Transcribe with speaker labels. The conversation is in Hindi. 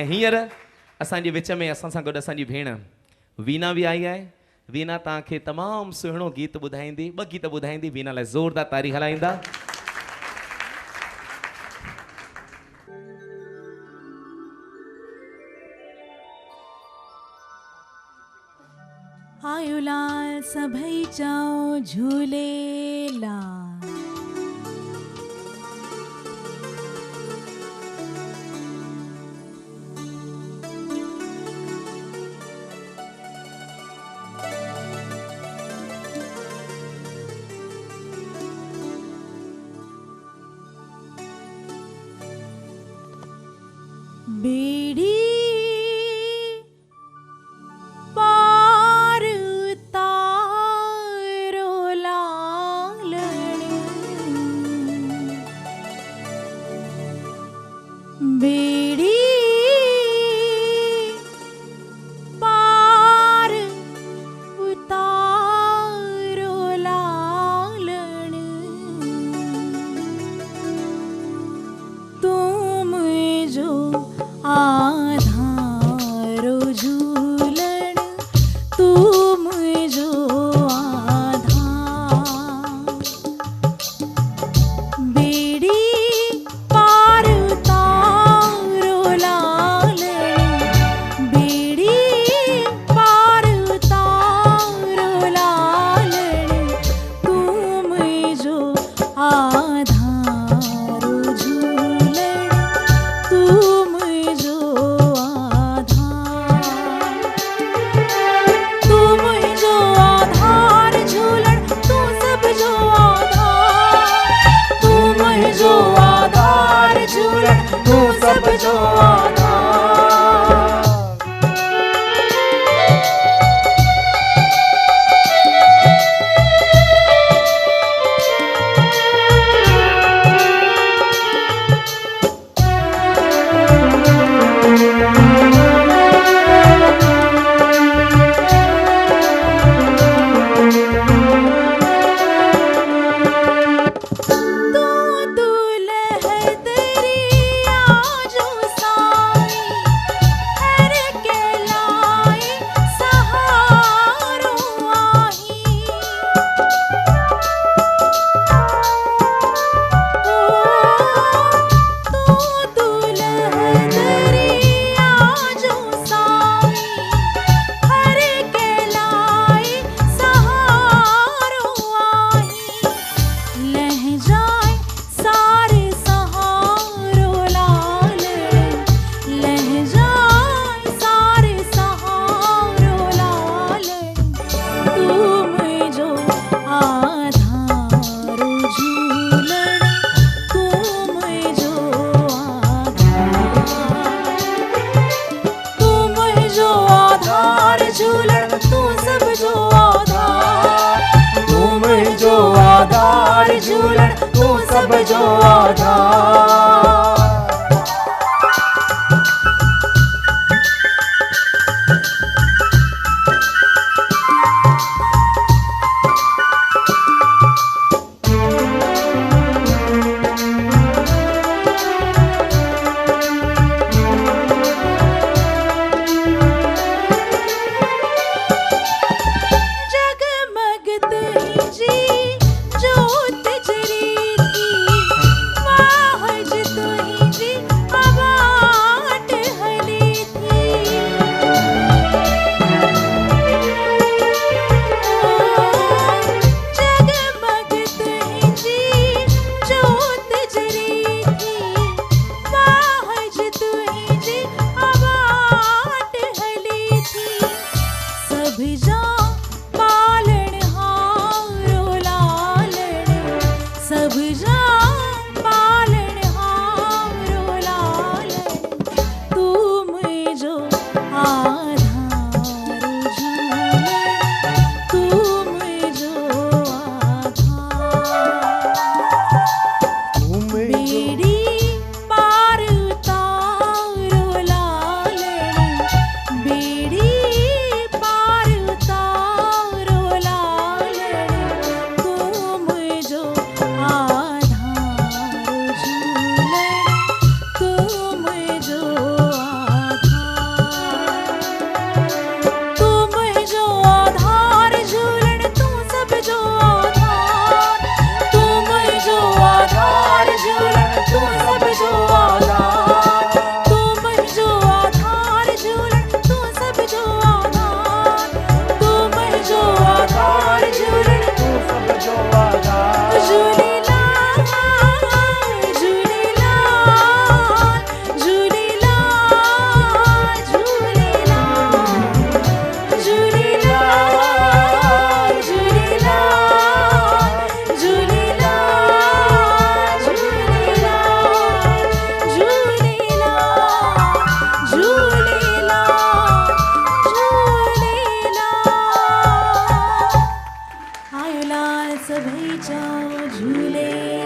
Speaker 1: हींअर असांजे विच में असां सां गॾु असांजी भेण वीना भी आई है। वीना तव्हांखे तमामु सुहिणो गीत ॿुधाईंदी, ॿ गीत ॿुधाईंदी। वीना लाइ ज़ोरदार तारी हलाईंदा।
Speaker 2: आयो लाल सभई जाओ झूलेलाल। बेड़ी पार तारो लालण, बेड़ी पार उतारो लालण, तुम जो आधारो झूलण, तुम जो आधार। बेड़ी पार उतारो लालण, बेड़ी पार उतारो लालण, तुम जो आधारो झूलण, तुम जो आधार। तुम जो आधार झूलण, तू सब जो आधार, तुम जो आधार झूलण, तू सब जो आधार। झूलण, तू सब जो आधार। जगमगत ही जी ज्योत जरी थी, वाह सभई जाओ झूले।